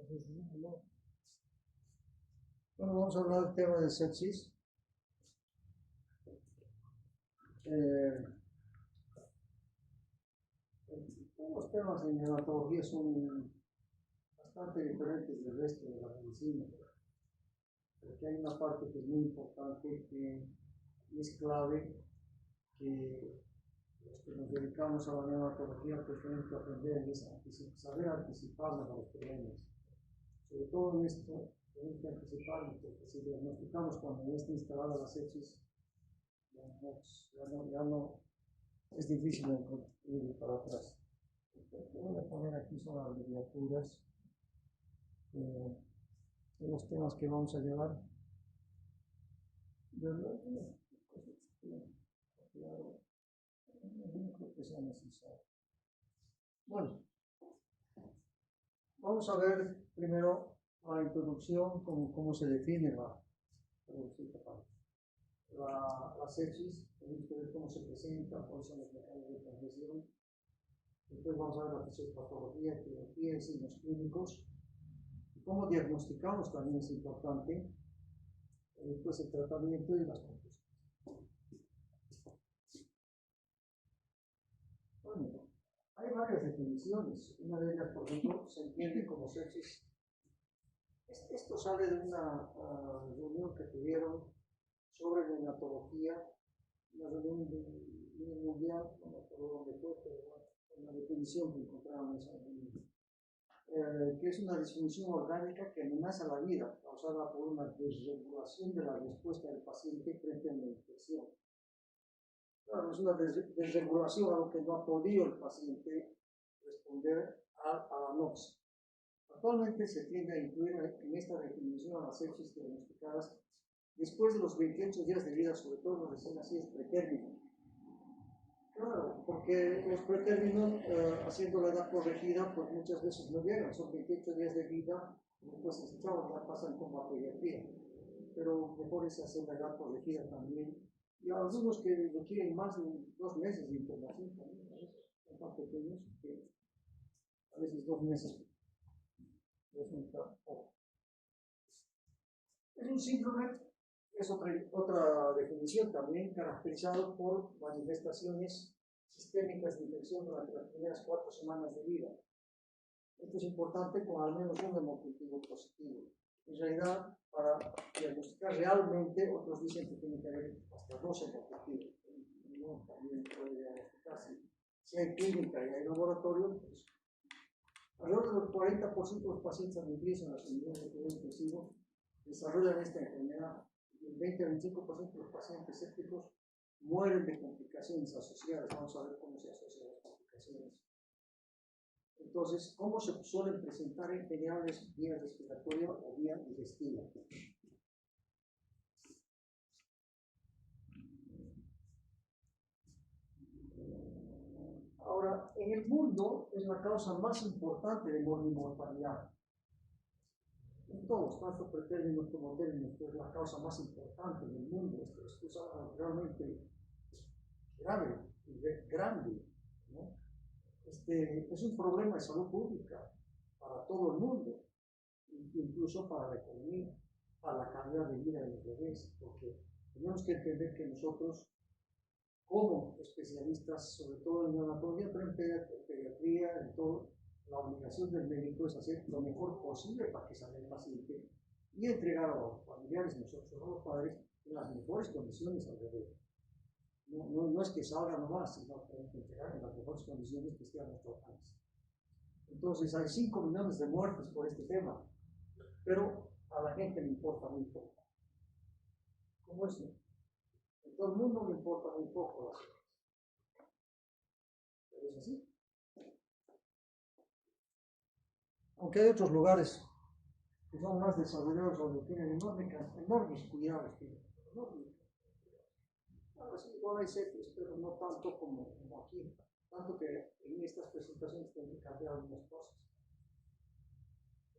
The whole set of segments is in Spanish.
Bueno, vamos a hablar del tema de sepsis. Los temas en neonatología son bastante diferentes del resto de la medicina, porque hay una parte que es muy importante, que es clave, que los que nos dedicamos a la neonatología pues tenemos que aprender, es saber anticiparnos a los problemas. Sobre todo en esto, tenemos que anticiparnos, porque si diagnosticamos cuando ya está instalada la sepsis, ya no es difícil ir para atrás. Voy a poner aquí son las abreviaturas de los temas que vamos a llevar. Yo no creo que sea necesario. Bueno, vamos a ver primero la introducción, cómo se define la sepsis, tenemos que ver cómo se presenta, cuáles son los mecanismos de transmisión. Después vamos a ver la fisiopatología, etiología y signos clínicos. Y cómo diagnosticamos también es importante. Después el tratamiento y las conclusiones. Bueno, hay varias definiciones. Una de ellas, por ejemplo, se entiende como sepsis. Esto sale de una reunión que tuvieron sobre neonatología, una reunión mundial, no me acuerdo dónde fue, pero bueno, una definición que encontraron en esa reunión, que es una disfunción orgánica que amenaza la vida, causada por una desregulación de la respuesta del paciente frente a una infección. Claro, es una desregulación a lo que no ha podido el paciente responder a la NOx. Actualmente se tiende a incluir en esta definición a las sepsis diagnosticadas después de los 28 días de vida, sobre todo los recién nacidos pretérminos. Claro, porque los pretérminos, haciendo la edad corregida, pues muchas veces no llegan, son 28 días de vida, pues chavos ya pasan como a pediatría. Pero mejor es hacer la edad corregida también. Y a algunos que requieren más de 2 meses de internación también, a veces son tan pequeños que a veces 2 meses resulta poco. Es un síndrome. Es otra definición también caracterizado por manifestaciones sistémicas de infección durante las primeras 4 semanas de vida. Esto es importante con al menos un hemocultivo positivo. En realidad, para diagnosticar realmente, otros dicen que tiene que haber hasta 2 hemocultivos. No, también puede diagnosticarse. Si hay clínica y hay laboratorio, pues alrededor del 40% de los pacientes admitidos en las unidades de cuidado intensivo desarrollan esta enfermedad. El 20-25% de los pacientes sépticos mueren de complicaciones asociadas. Vamos a ver cómo se asocian las complicaciones. Entonces, ¿cómo se suelen presentar en general es vía respiratoria o vía digestiva? Ahora, en el mundo es la causa más importante de mortalidad. En todos, tanto pretérminos como términos, es la causa más importante del mundo. Esto es algo realmente grave, grande, ¿no? Es un problema de salud pública para todo el mundo, incluso para la economía, para la calidad de vida de los bebés, porque tenemos que entender que nosotros, como especialistas, sobre todo en neonatología, pero en pediatría, en todo, la obligación del médico es hacer lo mejor posible para que salga el paciente y entregar a los familiares, nosotros, a los padres, en las mejores condiciones al bebé. No es que salga nomás, sino que tenemos que entregar en las mejores condiciones que esté a nuestro alcance. Entonces, hay 5 millones de muertes por este tema, pero a la gente le importa muy poco. ¿Cómo es? A todo el mundo le importa muy poco las cosas. ¿Pero es así? Aunque hay otros lugares que son más desarrollados donde tienen enormes cuidados. Ahora sí, igual hay sepsis, pero no tanto como aquí. Tanto que en estas presentaciones tengo que cambiar algunas cosas.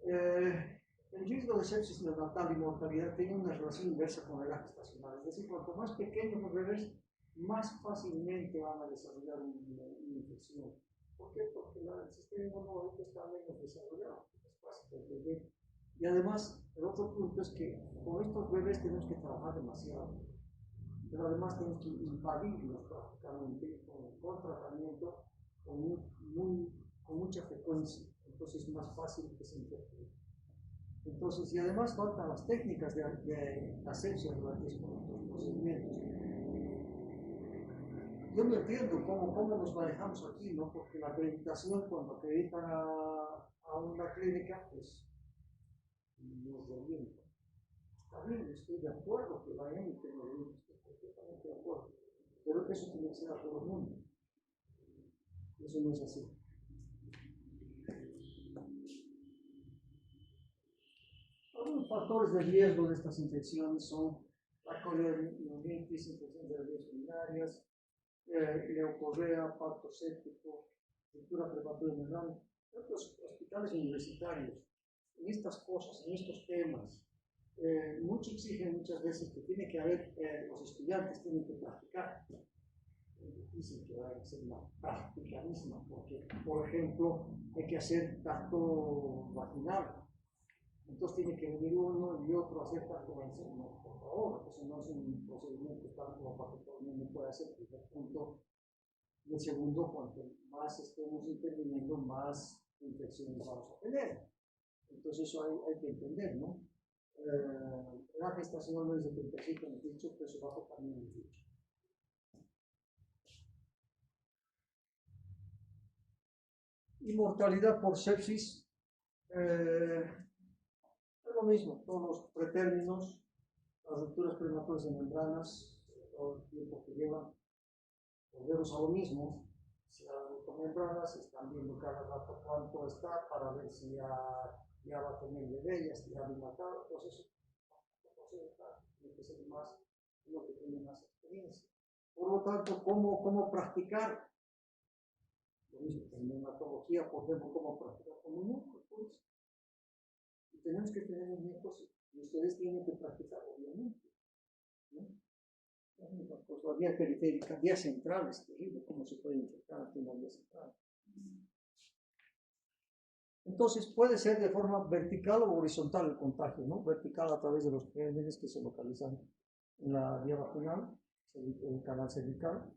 El riesgo de sepsis neonatal y mortalidad tiene una relación inversa con la edad gestacional. Es decir, cuanto más pequeños los bebés, más fácilmente van a desarrollar una infección. ¿Por qué? Porque el sistema inmunológico está menos desarrollado. fácil de entender. Y además, el otro punto es que con estos bebés tenemos que trabajar demasiado, pero además tenemos que invadirlos prácticamente con tratamiento con mucha frecuencia, entonces es más fácil que se interprete. Entonces, y además faltan las técnicas de asepsia durante estos procedimientos. Yo no entiendo cómo nos manejamos aquí, ¿no? Porque la acreditación, cuando acreditan a una clínica, pues nos revienta. Está bien, estoy de acuerdo que vayan y que nos revienten, estoy completamente de acuerdo. Pero eso tiene que ser a todo el mundo. Eso no es así. Algunos factores de riesgo de estas infecciones son la colionitis, infecciones de las vías urinarias, leucorrea, pacto séptico, ruptura prematura de membrana. Otros hospitales universitarios, en estas cosas, en estos temas, mucho exigen muchas veces que tiene que haber, los estudiantes tienen que practicar. Dicen que va a ser una práctica misma, porque, por ejemplo, hay que hacer tacto vaginal. Entonces tiene que venir uno y otro a hacer tacto vaginal. No, por favor, eso no es un procedimiento tan como para que todo el mundo pueda hacer. Primer punto. Y el segundo, cuanto más estemos interviniendo, más infecciones vamos a tener. Entonces eso hay que entender, ¿no? La gestación no es de 35 hemos dicho, peso bajo también hemos dicho. Y mortalidad por sepsis, es lo mismo, todos los pretérminos, las rupturas prematuras de membranas, todo el tiempo que llevan, volvemos a lo mismo. Si las membranas están viendo cada rato cuánto está para ver si ya va a tener bebé, ya está dilatado, entonces tiene que ser más lo que tiene más experiencia. Por lo tanto, ¿cómo practicar? Lo mismo, en neonatología, por ejemplo, ¿cómo practicar con muñecos? Pues, y tenemos que tener muñecos y ustedes tienen que practicar, obviamente, ¿no? Pues la vía periférica, vía central, es terrible cómo se puede infectar aquí en la vía central. Entonces puede ser de forma vertical o horizontal el contagio, ¿no? Vertical a través de los gérmenes que se localizan en la vía vaginal, el canal cervical,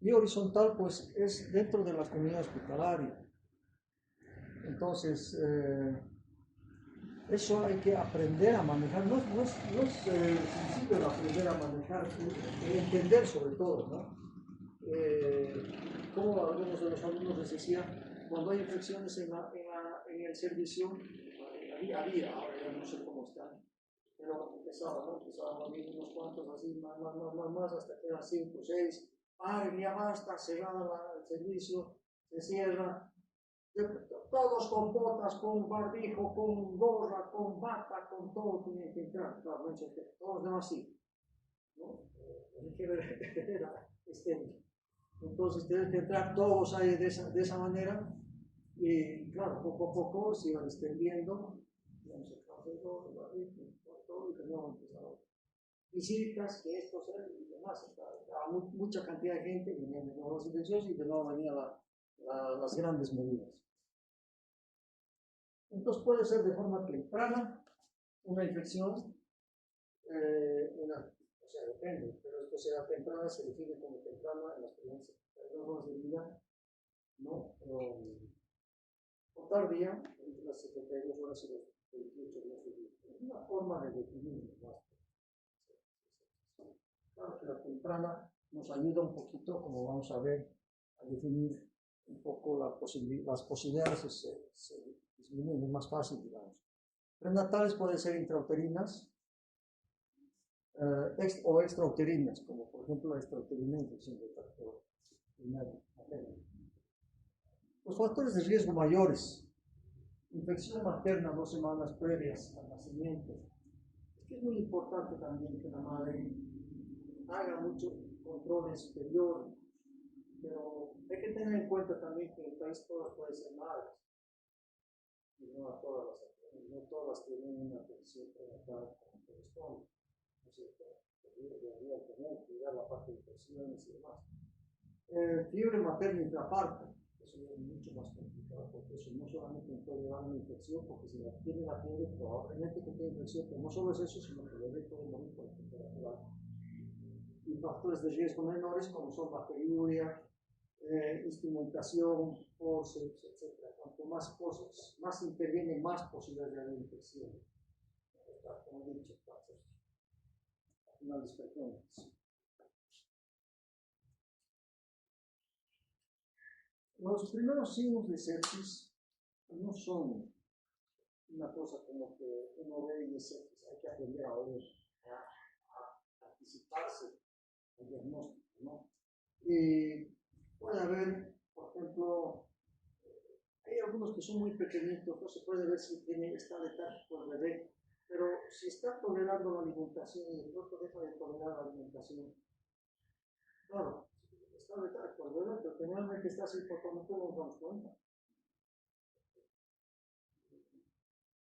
y horizontal pues es dentro de la comunidad hospitalaria. Entonces eso hay que aprender a manejar, no es sencillo aprender a manejar, entender sobre todo, ¿no? Como algunos de los alumnos les decía, cuando hay infecciones en el servicio, había, ahora ya no sé cómo están, pero empezaban a venir unos cuantos así, más, hasta que eran 5 o 6, ya basta, cerrada el servicio, se cierra, todos con botas, con barbijo, con gorra, con bata, con todo tienen que entrar, claro, no sé, todos los demás sí, ¿no? Hay que ver estéril. Entonces tienen que entrar todos ahí de esa manera y claro, poco a poco se iban extendiendo, digamos, el cafecito, el barbijo, todo y teníamos que empezar visitas, que estos y demás, estaba mucha cantidad de gente, venían de nuevo los infecciosos y de nuevo venían las grandes medidas. Entonces puede ser de forma temprana una infección, o sea, depende, pero esto será temprana, se define como temprana en las primeras horas de vida, ¿no? O tardía, entre las 72 horas y los 28 días de vida. Es una forma de definirlo más. Claro que la temprana nos ayuda un poquito, como vamos a ver, a definir un poco las posibilidades se disminuyen, es más fácil, digamos. Prenatales pueden ser intrauterinas o extrauterinas, como por ejemplo la extrauterina infección de tracto urinario. Los factores de riesgo mayores: infección materna 2 semanas previas al nacimiento. Es muy importante también que la madre haga mucho control superior, pero hay que tener en cuenta también que en el país todas pueden ser madres, y no todas tienen una atención prenatal como corresponde, ¿no es cierto? Debería tener que cuidar la parte de infecciones y demás. Fiebre materna intraparto, eso es mucho más complicado. porque eso no solamente puede dar una infección, porque si la tiene la fiebre, probablemente que tiene infección, pero no solo es eso, sino que el bebé puede morir por temperatura alta. Y factores de riesgo menores, como son bacteriuria, instrumentación, forceps, etc. Cuanto más cosas, más intervienen, más posibilidades de haber infección. Como he dicho, al final es frecuentes. Los primeros signos de sepsis no son una cosa como que uno ve y dice, hay que aprender a ver, a anticiparse al diagnóstico, ¿no? Y puede haber, por ejemplo, hay algunos que son muy pequeñitos, no se puede ver si está letárgico el bebé, pero si está tolerando la alimentación y de pronto deja de tolerar la alimentación, claro, está letárgico el bebé, pero generalmente está así por como tú nos damos cuenta.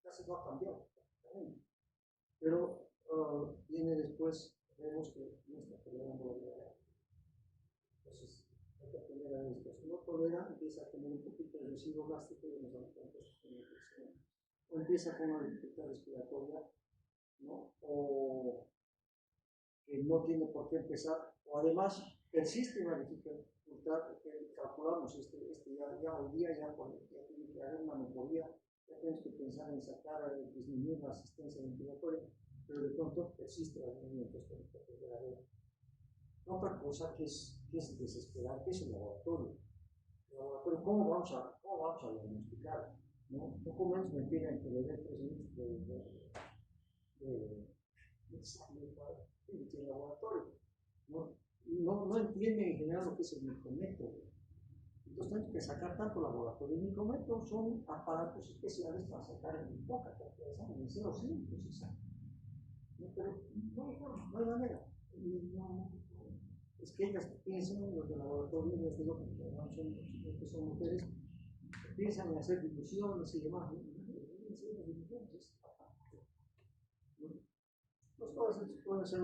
Casi no ha cambiado, pero viene después, vemos que no está tolerando la alimentación. Entonces, hay que aprender a esto. Si no tolera, empieza a tener un poquito de residuo gástrico y nos damos cuenta que tiene infección. O empieza con una dificultad respiratoria, ¿no? O que no tiene por qué empezar, o además persiste una dificultad que calculamos, ya hoy día ya tiene que haber una mejoría, ya tenemos que pensar en sacar, disminuir la asistencia ventilatoria, pero de pronto persiste la anemia, entonces tenemos que aprender a ver. Otra cosa que es desesperante es el laboratorio. ¿Cómo vamos a diagnosticar? ¿No? Poco menos me piden que le dé 3 minutos de laboratorio. No entienden en general lo que es el micrométodo. Entonces tenemos que sacar tanto laboratorio. El micrométodo son aparatos especiales para sacar en poca cantidad de sangre, en 0,5 pero no hay manera. Es que ellas piensan, los de laboratorio, les digo que son mujeres, piensan en hacer diluciones y demás. Pues todas estas pueden ser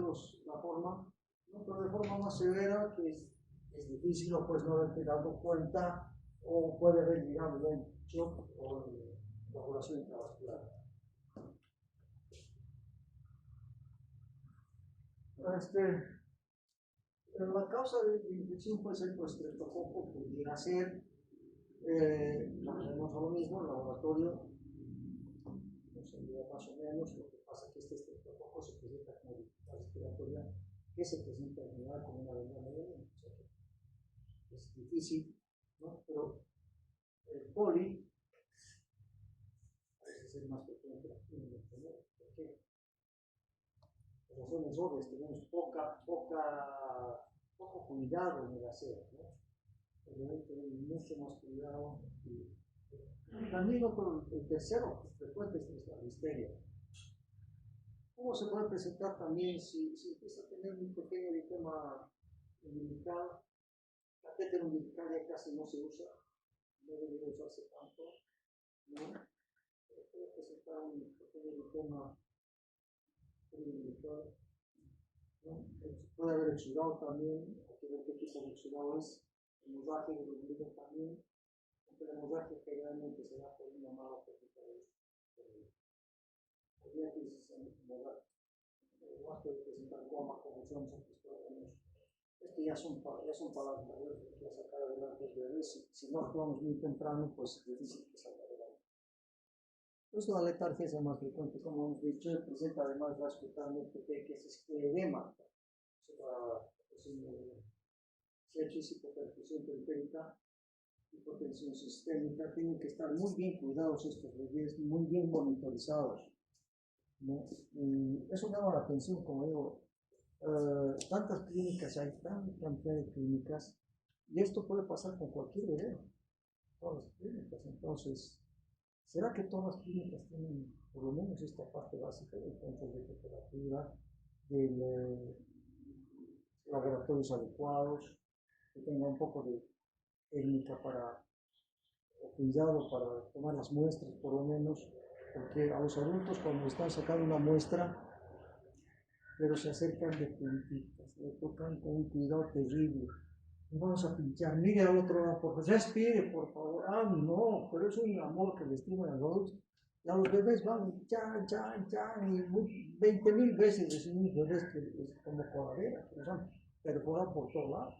la forma, ¿no? Pero de forma más severa, que es difícil, o pues no haber dado cuenta, o puede haber llegado ya en shock o en coagulación intravascular. La causa de infección puede ser por estreptococo, pudiera ser, tenemos lo mismo, el laboratorio, nos ayuda más o menos. Lo que pasa es que este estreptococo se presenta como dificultad respiratoria, que se presenta en general como una membrana de anemia, o sea que es difícil, ¿no? Pero el poli parece ser más frecuente aquí en el tener. ¿Por qué? Por razones obvias, tenemos poco cuidado en el aseo, ¿no? Debemos tener mucho más cuidado. También el tercero frecuente es la listeria. ¿Cómo se puede presentar también si empieza a tener un pequeño eritema umbilical? Catéter umbilical ya casi no se usa, no debería usarse tanto, ¿no? Puede presentar un pequeño eritema umbilical, ¿no? Puede haber exudado también, hay que ver qué tipo de exudado es. Hemorragia del ombligo también, aunque la hemorragia generalmente se da por una mala técnica de diálisis en hemorragia. Más puede presentar coma, convulsiones, esto ya son palabras mayores que hay que sacar adelante el bebé. Si no actuamos muy temprano, pues es difícil que salga adelante. Pues la letargia es la más frecuente, como hemos dicho, presenta además vascularmente que es escleredema, sepsis, hipoperfusión periférica, hipotensión sistémica. Tienen que estar muy bien cuidados estos bebés, muy bien monitorizados, ¿no? Eso llama la atención, como digo, tantas clínicas hay, tanta cantidad de clínicas, y esto puede pasar con cualquier bebé, todas las clínicas. Entonces, ¿será que todas las clínicas tienen por lo menos esta parte básica del control de temperatura, de laboratorios adecuados, que tengan un poco de técnica o cuidado para tomar las muestras por lo menos? Porque a los adultos, cuando están sacando una muestra, pero se acercan de puntitas, le tocan con un cuidado terrible, Vamos a pinchar, mire al otro lado, por favor, respire, por favor. Ah, no, pero es un amor que les tienen a los adultos. Y a los bebés van, chan, chan, chan, y 20.000 veces decimos bebés que es como coladera, que son perforan por todos lados.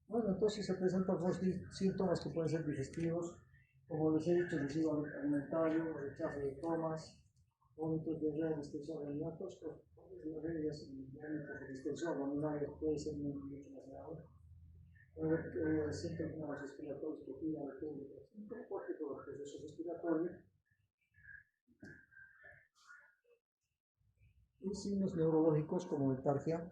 Bueno, entonces se presentan los síntomas que pueden ser digestivos, como les he dicho, deseo alimentario, rechazo de tomas, vómitos de diarrea, distensión abdominal, diarreas y vómitos de distensión abdominal puede ser mucho más grave. Síntomas respiratorios que tiran al público, cualquier proceso respiratorio. Y signos neurológicos como letargia,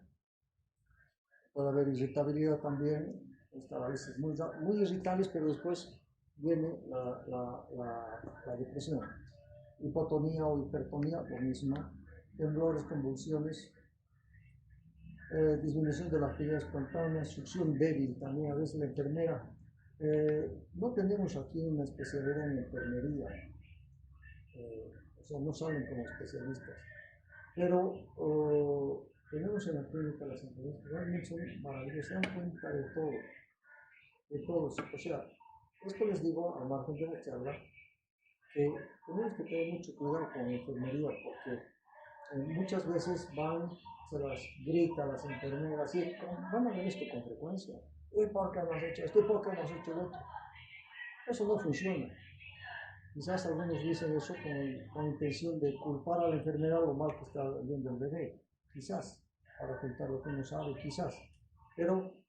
puede haber irritabilidad también, a veces muy irritables, pero después viene la depresión. Hipotonía o hipertonía, lo mismo, temblores, convulsiones, disminución de la actividad espontánea, succión débil también, a veces la enfermera. No tenemos aquí una especialidad en enfermería, o sea, no salen como especialistas, pero tenemos en la clínica las enfermeras que realmente son maravillosas, se dan cuenta de todo, o sea, esto les digo al margen de la charla, que tenemos que tener mucho cuidado con la enfermería, porque muchas veces se las grita a las enfermeras y van a ver esto con frecuencia. ¿Y por qué no has hecho esto? ¿Y por qué no has hecho lo otro? Eso no funciona. Quizás algunos dicen eso con intención de culpar a la enfermera lo mal que está viendo el bebé. Quizás, para ocultar lo que uno sabe, quizás. Pero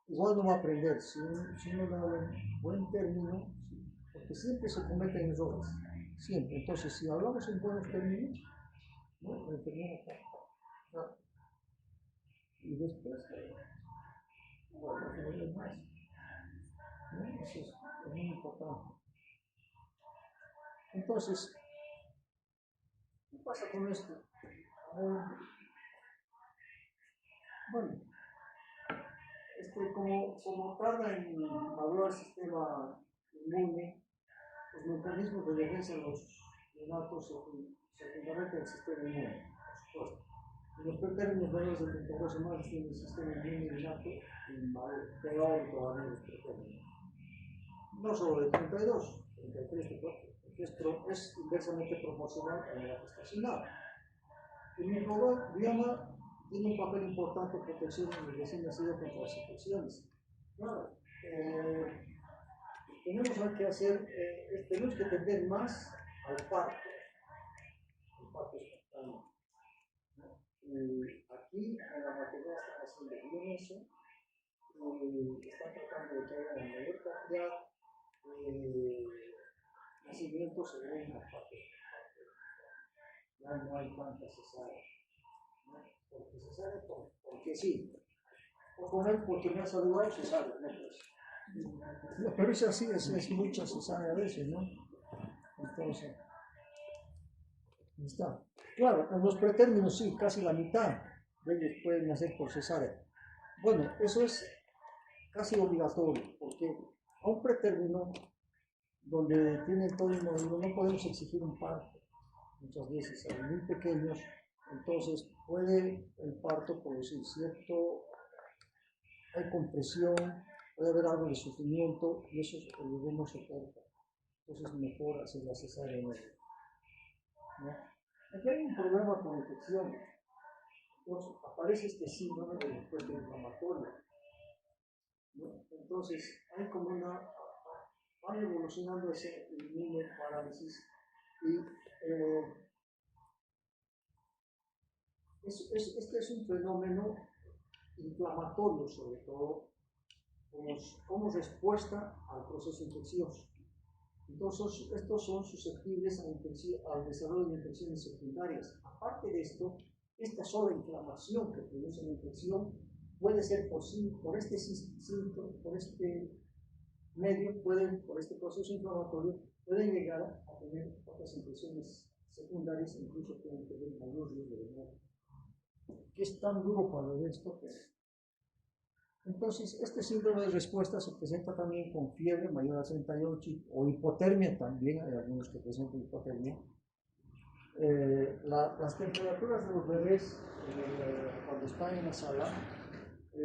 igual no va a aprender si uno da un buen término, porque siempre se cometen errores. Siempre. Entonces, si hablamos en buenos términos, ¿no? La enfermera está. Y después, bueno, no más. ¿No? Eso es muy importante. Entonces, ¿qué pasa con esto? Bueno, como tarda en madurar el sistema inmune, los mecanismos de defensa de los neonatos se fundamentan en el sistema inmune, por supuesto. En los pretérinos menores de 32 semanas tienen el sistema inmune innato y peor todavía los pretérinos. No solo de 32, 33, 34, es inversamente proporcional a la edad gestacional. El microbioma tiene un papel importante en protección del recién nacido contra las infecciones. Claro, tenemos que hacer, tenemos que tender más al parto espontáneo. Aquí en la maternidad están haciendo bien eso, están tratando de que haya la mayor cantidad de nacimientos se ven en la parte. Ya no hay tantas cesáreas, ¿no? Porque cesárea porque sí, o comer porque me ha saludado cesárea, no pues. No, pero es así, es mucha cesárea a veces, ¿no? Entonces, está. Claro, en los pretérminos sí, casi la mitad de ellos pueden nacer por cesárea. Bueno, eso es casi obligatorio, porque a un pretérmino donde tienen todo el módulo no podemos exigir un parto. Muchas veces a muy pequeños, entonces puede el parto producir hay compresión, puede haber algo de sufrimiento y eso el bebé no soporta. Entonces mejor hacer la cesárea en él, ¿no? Aquí hay un problema con infecciones. Entonces aparece este síndrome de respuesta inflamatoria, ¿no? Entonces hay como van evolucionando ese inmune parálisis y este es un fenómeno inflamatorio sobre todo como respuesta al proceso infeccioso. Entonces estos son susceptibles al desarrollo de infecciones secundarias. Aparte de esto, esta sola inflamación que produce la infección puede ser por este síntoma, por este medio, por este proceso inflamatorio, pueden llegar a tener otras infecciones secundarias, incluso pueden tener mayor riesgo de muerte. ¿Qué es tan duro para esto? Entonces, este síndrome de respuesta se presenta también con fiebre mayor a 38 o hipotermia también, hay algunos que presentan hipotermia. Las temperaturas de los bebés cuando están en la sala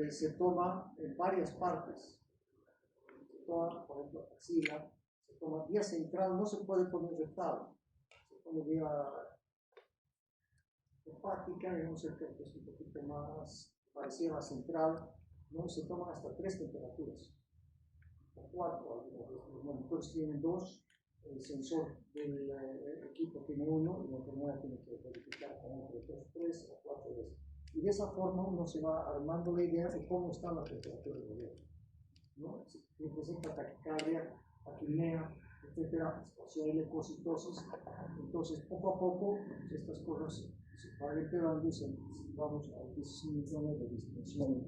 se toma en varias partes. Se toma, por ejemplo, axila, se toma vía central, no se puede poner rectal, se pone vía hepática, digamos que es un poquito más parecida a la central, ¿no? Se toman hasta 3 temperaturas, o 4, los monitores tienen 2, el sensor del equipo tiene 1, y la enfermera tiene que verificar con otros 2, 3 o 4 veces. Y de esa forma uno se va armando la idea de cómo está la temperatura del bebé, ¿no? Si presenta taquicardia, apnea, etcétera, si hay leucocitosis, entonces poco a poco estas cosas se van empeorando y vamos a disminuir de distensión.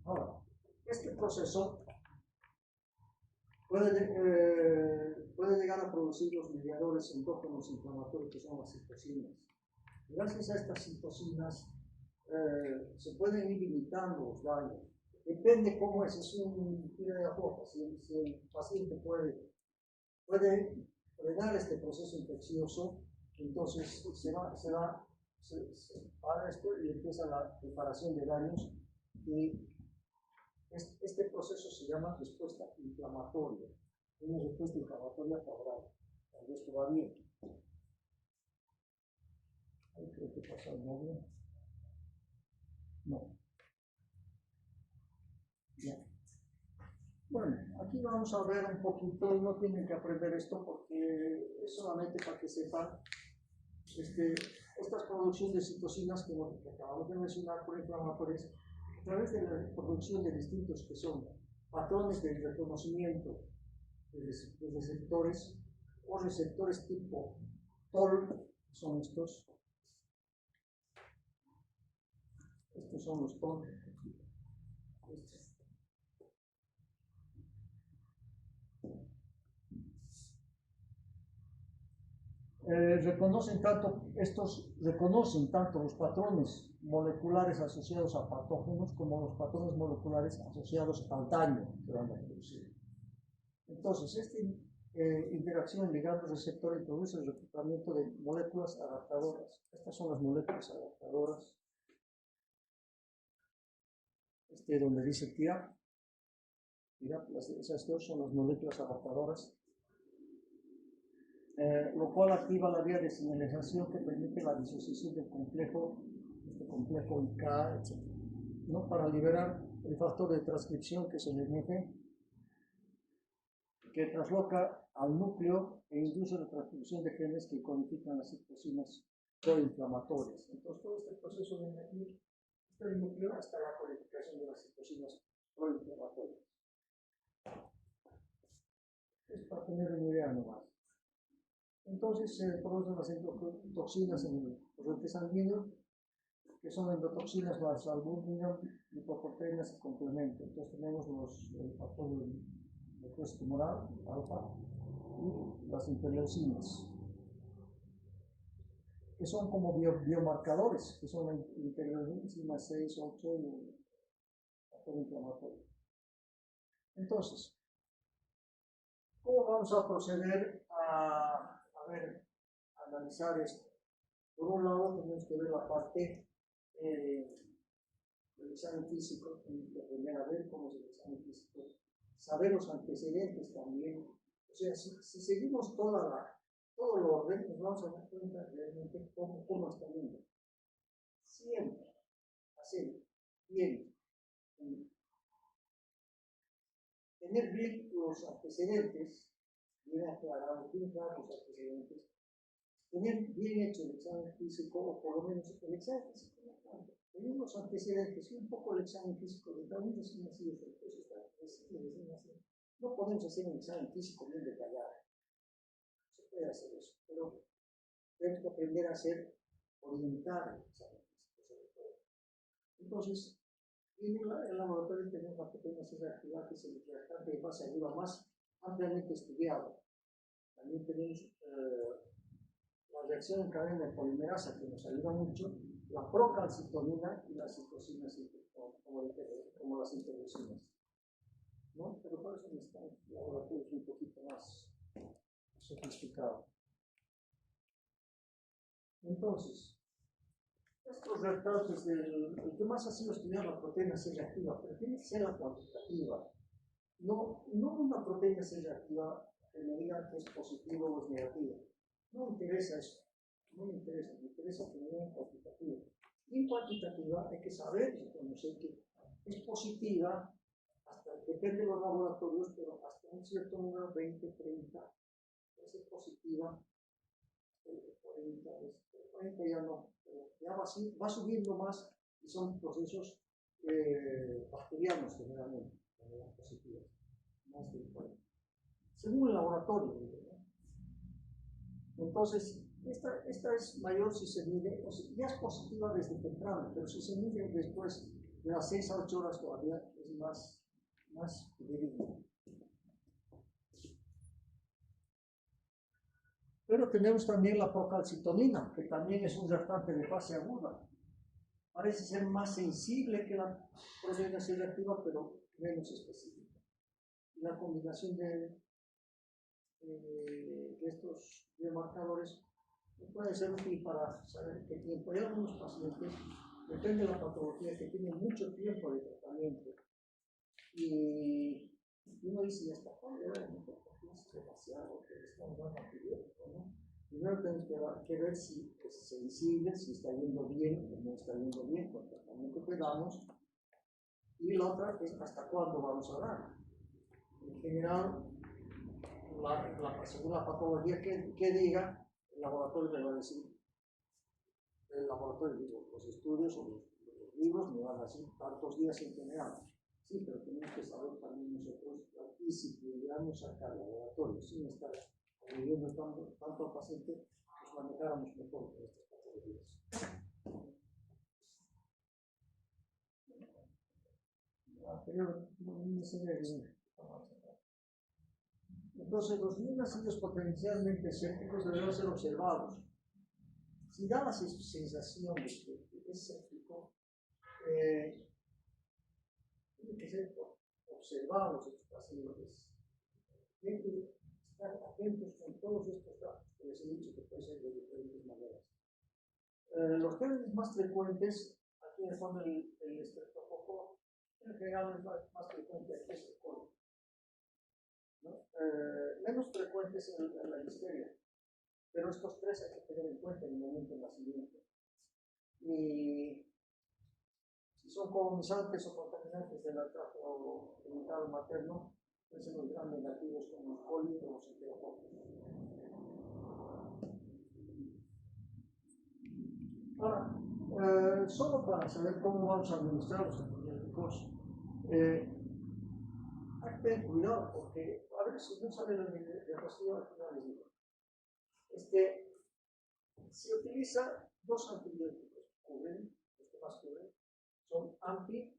Ahora, este proceso puede llegar a producir los mediadores endógenos inflamatorios que son las citocinas. Gracias a estas citocinas se pueden ir limitando los daños. Depende cómo es un tira de afloja. Si el paciente puede frenar este proceso infeccioso, entonces se para esto y empieza la reparación de daños. Y este proceso se llama respuesta inflamatoria. Una respuesta inflamatoria favorable. Cuando esto va bien. Ahí creo que pasó el móvil. No. Bien. Bueno, aquí vamos a ver un poquito, no tienen que aprender esto porque es solamente para que sepan estas producciones de citocinas que acabamos de mencionar por inflamatorias, a través de la producción de distintos que son patrones de reconocimiento de receptores o receptores tipo TOL, son estos son los TOL. Reconocen tanto los patrones moleculares asociados a patógenos como los patrones moleculares asociados al daño que van a producir. Entonces, esta interacción ligando-receptor introduce el reclutamiento de moléculas adaptadoras. Estas son las moléculas adaptadoras. Donde dice TIRAP, esas dos son las moléculas adaptadoras. Lo cual activa la vía de señalización que permite la disociación del complejo, complejo IK, etc., ¿no? Para liberar el factor de transcripción que es el NG, que trasloca al núcleo e induce la transcripción de genes que codifican las citocinas proinflamatorias. Entonces, todo este proceso viene aquí, del núcleo hasta la codificación de las citocinas proinflamatorias. Es para tener una idea nomás. Entonces se producen las endotoxinas en el torrente sanguíneo, que son endotoxinas, las albúmina, lipoproteínas y complemento. Entonces tenemos el factor de necrosis tumoral, alfa, y las interleucinas, que son como biomarcadores, que son la interleucina 6, 8 y el factor inflamatorio. Entonces, ¿cómo vamos a proceder a analizar esto? Por un lado, tenemos que ver la parte del examen físico, tenemos que aprender a ver cómo es el examen físico, saber los antecedentes también. O sea, si seguimos todo el orden, nos vamos a dar cuenta realmente cómo está yendo. Siempre hacer bien, tener bien los antecedentes, bien aclarados, bien claros los antecedentes, tener bien hecho el examen físico, o por lo menos el examen físico no tanto, tener los antecedentes y un poco el examen físico de un recién nacido, no podemos hacer un examen físico bien detallado, se puede hacer eso, pero tenemos que aprender a orientar el examen físico sobre todo. Entonces, en el laboratorio tenemos la pequeña actividad que es el reactante de fase aguda más ampliamente estudiado. También tenemos la reacción en cadena de polimerasa que nos ayuda mucho, la procalcitonina y las citocinas como las interleucinas, ¿no? Pero por eso necesitamos laboratorios un poquito más sofisticado. Entonces, estos retratos el que más ha sido estudiado la proteína C reactiva, pero tiene que ser la cuantitativa. No una proteína C reactiva que me diga que es positivo o es negativo. No me interesa eso. No me interesa que me digan cuantitativa. Y en cuantitativa hay que saber y conocer que es positiva, hasta, depende de los laboratorios, pero hasta un cierto número, 20, 30, puede ser positiva, 40, 40 ya no, pero ya va subiendo más y son procesos bacterianos generalmente, positivos, más de 40. Según el laboratorio, ¿no? Entonces, esta es mayor si se mide, o sea, ya es positiva desde temprano, pero si se mide después de las 6 a 8 horas todavía es más fidedigno. Pero tenemos también la procalcitonina, que también es un reactante de fase aguda. Parece ser más sensible que la proteína C reactiva, pero menos específica. Y la combinación de estos biomarcadores puede ser útil para saber qué tiempo. Hay algunos pacientes, depende de la patología, que tienen mucho tiempo de tratamiento. Y uno dice, ya está, es demasiado, que estamos dando antibiótico, ¿no? Primero tenemos que ver si es sensible, si está yendo bien o no está yendo bien con el tratamiento que damos. Y la otra es hasta cuándo vamos a dar. En general, según la patología que diga, el laboratorio me va a decir, los estudios o los libros me van a decir tantos días en general. Sí, pero tenemos que saber también nosotros, y si pudiéramos sacar el laboratorio sin estar viviendo tanto al paciente, pues manejáramos mejor con estas patologías. Entonces, los niños nacidos potencialmente sépticos deberán ser observados. Si da la sensación de que es séptico, tienen que ser observados estos pacientes. Tienen que estar atentos con todos estos datos que les he dicho que pueden ser de diferentes maneras. Los gérmenes más frecuentes, aquí en el fondo el estreptococo, en general es más frecuente aquí es el cólera, ¿no? Menos frecuente es la listeria, pero estos tres hay que tener en cuenta en el momento del nacimiento. Y si son colonizantes o contaminantes del tracto genital materno, pueden ser los gram negativos como los coli o los enterococos. Ahora, solo para saber cómo vamos a administrar los antibióticos, hay que tener cuidado porque a ver si no sale la diapositiva al final les digo. Se utiliza dos antibióticos, los que más cubren, son AMPI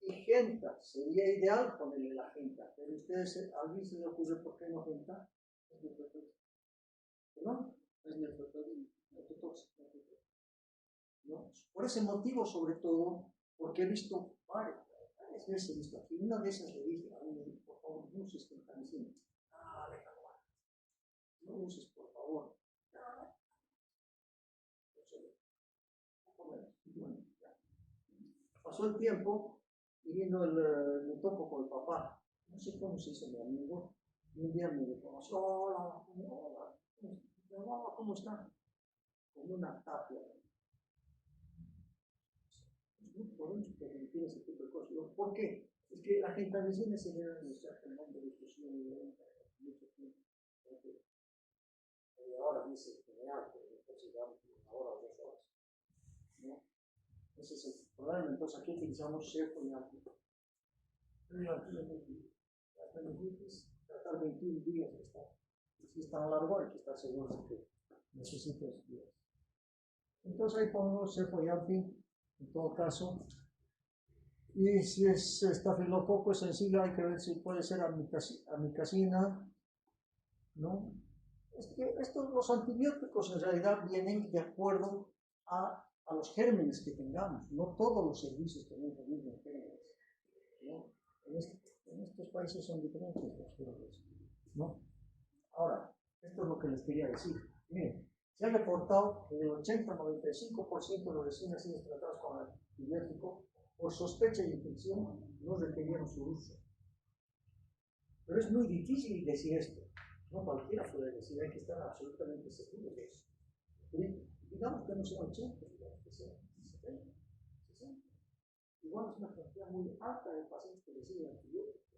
y Genta. Sería ideal ponerle la Genta, pero ustedes, a alguien se le ocurre por qué no Genta, es nefrotóxico. ¿No? Es nefrotóxico. ¿No? Por ese motivo, sobre todo, porque he visto varias veces, he visto aquí, una de esas le dije a alguien, por favor, no uses gentamicina. Déjalo, no uses, por favor. Bueno, pasó el tiempo y vino me topo con el papá. No sé cómo se hizo mi amigo. Y un día me reconoció, hola, ¿cómo está? Como una tapia. No podemos permitir ese tipo de cosas. ¿Por qué? Es que la gentamicina se debe administrar con nombre de difusión mucho tiempo. Y ahora dice general, pero entonces damos una hora o 2 horas. ¿No? Ese es el problema. Entonces aquí utilizamos cefo y anti. La penicilitis, tratar 21 días de estar. Si es tan largo, hay que estar seguro de que necesita esos días. Entonces ahí ponemos cefo y anti, en todo caso. Y si es estafilococo sensible, hay que ver si puede ser amicacina, ¿no? Es que los antibióticos en realidad vienen de acuerdo a los gérmenes que tengamos. No todos los servicios tienen los mismos gérmenes, ¿no? En estos países son diferentes los gérmenes, ¿no? Ahora, esto es lo que les quería decir. Miren, se ha reportado que el 80-95% de los recién nacidos tratados con antibiótico por sospecha de infección no requirieron su uso. Pero es muy difícil decir esto. No cualquiera puede decir, hay que estar absolutamente seguro de eso. Y digamos que no sea 80, digamos que sea 70, 60. Igual es una cantidad muy alta de pacientes que reciben antibióticos.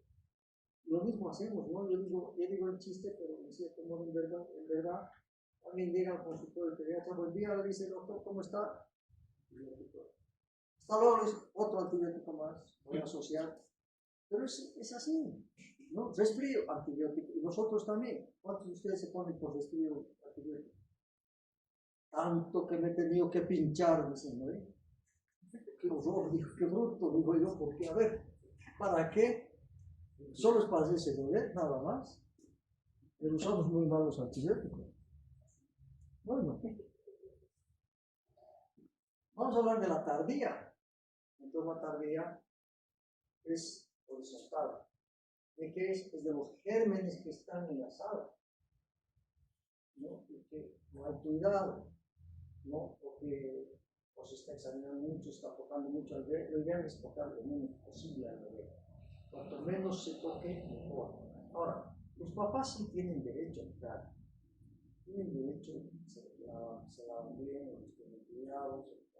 Lo mismo hacemos, ¿no? Yo digo el chiste, pero en cierto modo, en verdad, alguien llega al consultorio de pediatra, buen día, le dice, doctor, ¿cómo está? Hasta luego, es otro antibiótico más, voy a asociar. Pero es así, ¿no? Resfrío, antibiótico. Y nosotros también. ¿Cuántos de ustedes se ponen por resfrío antibiótico? Tanto que me he tenido que pinchar, dicen, ¿no? Qué horror, digo, qué bruto, digo yo, porque a ver, ¿para qué? Solo es para hacerse doler, nada más. Pero usamos muy mal los antibióticos. Bueno, vamos a hablar de la tardía. Entonces la tardía es horizontal. ¿De qué es? Es de los gérmenes que están en la sala. ¿No? Y que no hay cuidado, ¿no? Porque se está examinando mucho, está tocando mucho al bebé. Lo ideal es tocar lo menos posible al bebé. Cuanto menos se toque, mejor. Ahora, los papás sí tienen derecho a entrar. Tienen derecho, se lavan bien, los tienen cuidados, etc.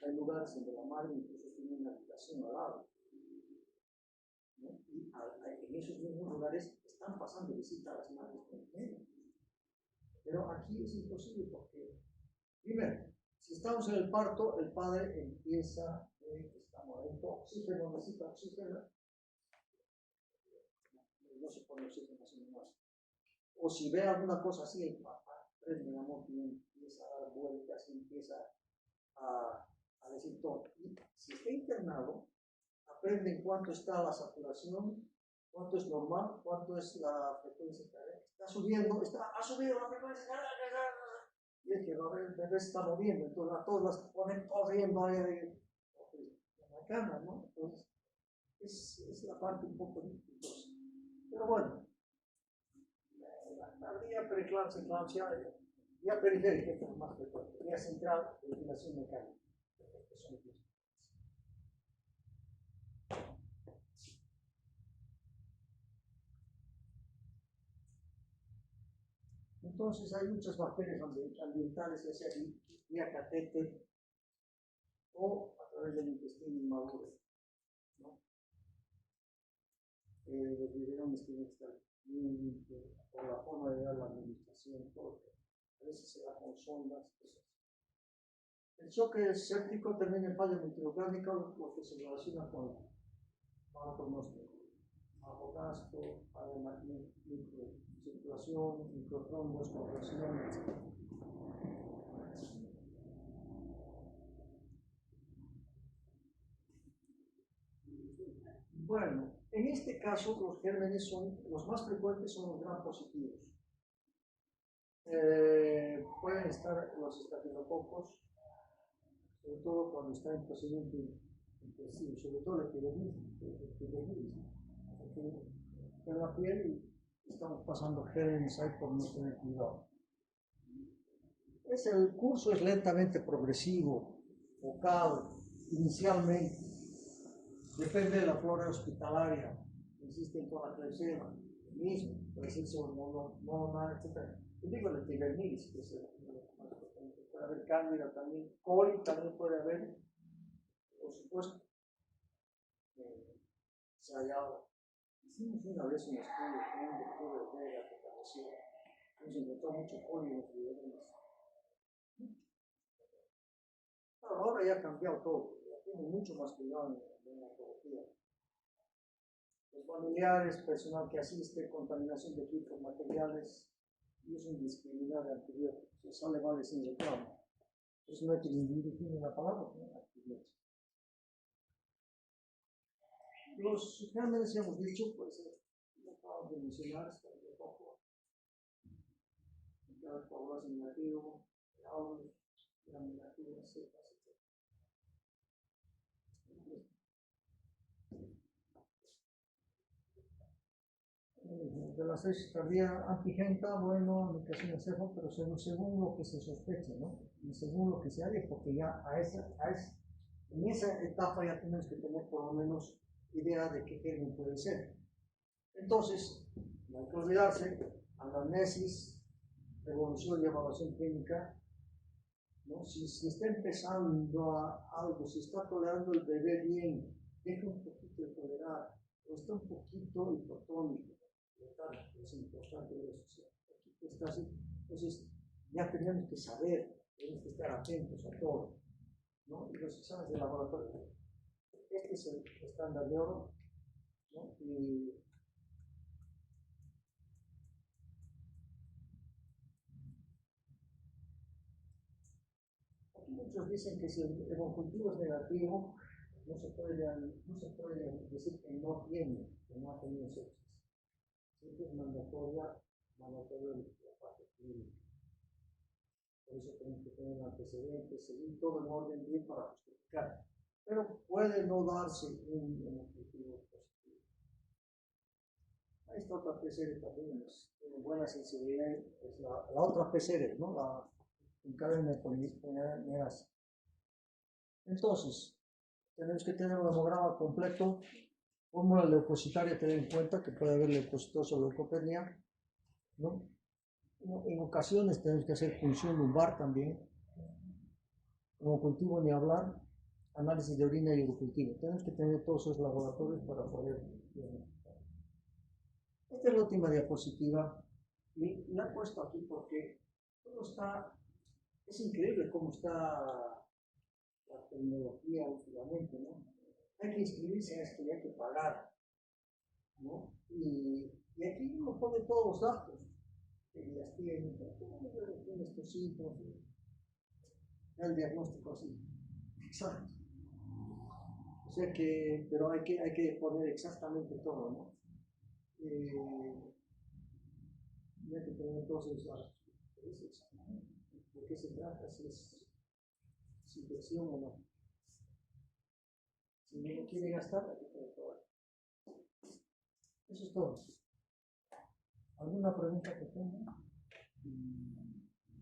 Hay lugares donde la madre incluso tiene una habitación al lado. ¿No? Y en esos mismos lugares están pasando visita a las madres con el. Pero aquí es imposible porque, primero, si estamos en el parto, el padre empieza, estamos adentro, oxígeno, necesita oxígeno, no se pone oxígeno así nomás. O si ve alguna cosa así, el papá prende la moto y empieza a dar vueltas y empieza a decir todo. Y si está internado, aprende en cuánto está la saturación, cuánto es normal, cuánto es la frecuencia cardíaca. Está subiendo, ha subido la frecuencia cardíaca. Y es que el bebé está moviendo, entonces a todos las ponen corriendo ahí en la cama, ¿no? Entonces, es la parte un poco dificultosa. Pero bueno, la tardía, preeclampsia, eclampsia, vía periférica, que es más frecuente, vía central, ventilación mecánica. Entonces hay muchas bacterias ambientales, ya sea vía catéter o a través del intestino inmaduro, ¿no? Los biberones tienen que estar bien limpios, por la forma de dar la administración, todo. A veces se da con sondas, cosas. El choque séptico también en falla microcárnica, lo que se relaciona con bajo pronóstico. Bajo gasto, microcirculación, microtrombos, compresión, etc. Bueno, en este caso los gérmenes son, los más frecuentes son los gram positivos. Pueden estar los estafilococos, sobre todo cuando está en procedimiento intensivo, sobre todo el epidemilismo, porque en la piel estamos pasando gérmenes ahí por no tener cuidado. El curso es lentamente progresivo, focal, inicialmente. Depende de la flora hospitalaria, existe en toda la Klebsiella, mismo, puede ser sobre monomal, etc. Yo digo el epidermidis, que es el más frecuente. Puede haber cándida también, coli también puede haber, por supuesto. Se ha hallado. Hicimos una vez un estudio con un doctor de Vega que falleció, nos encontró mucho coli en los biberones. Ahora ya ha cambiado todo, ya tiene mucho más cuidado en la oncología. Los familiares, personal que asiste, contaminación de equipos, materiales, y uso indiscriminado de antibióticos. Eso le vale sin reclamo. Entonces no hay que ni dirigir la palabra, ¿no? Antibióticos. Los gérmenes, ya hemos dicho, pues lo acabo de mencionar, está un poco. Cada población negativo, gran negativo, etc. de la sepsis cardíaca antigénica, bueno, medicación de cefo, pero según lo que se sospeche, ¿no? Y según lo que se haga, porque ya en esa etapa ya tenemos que tener por lo menos idea de qué germen puede ser. Entonces, no hay que olvidarse, anamnesis, evolución y evaluación clínica, ¿no? Si está empezando algo, si está tolerando el bebé bien, deja un poquito de tolerar, o está un poquito hipotónico, es importante ver eso, está así. Entonces, ya tenemos que saber, tenemos que estar atentos a todo, ¿no? Y los exámenes de laboratorio, este es el estándar de oro, ¿no? Y aquí muchos dicen que si el hemocultivo es negativo, no se puede decir que no ha tenido sepsis. Siempre es mandatorio la parte clínica. Por eso tenemos que tener antecedentes, seguir todo en orden bien para justificar. Pero puede no darse un hemocultivo positivo. Esta otra PCR también tiene buena sensibilidad, es la otra PCR, ¿no? La encadena con neas. Entonces, tenemos que tener un hemograma completo, fórmula leucocitaria, tener en cuenta que puede haber leucocitosis o leucopenia, ¿no? En ocasiones tenemos que hacer punción lumbar también, hemocultivo ni hablar, análisis de orina y urocultivo. Tenemos que tener todos esos laboratorios para poder diagnosticar. Esta es la última diapositiva y la he puesto aquí porque todo está, es increíble cómo está la tecnología últimamente, ¿no? Hay que inscribirse en esto y hay que pagar, ¿no? Y aquí uno pone todos los datos que las tiene, tiene estos síntomas, el diagnóstico así. Exacto. O sea que, pero hay que poner exactamente todo, ¿no? Y hay que tener entonces de qué se trata, si es infección o no. Si no quiere gastar, hay que tener todo. Eso es todo. ¿Alguna pregunta que tengan?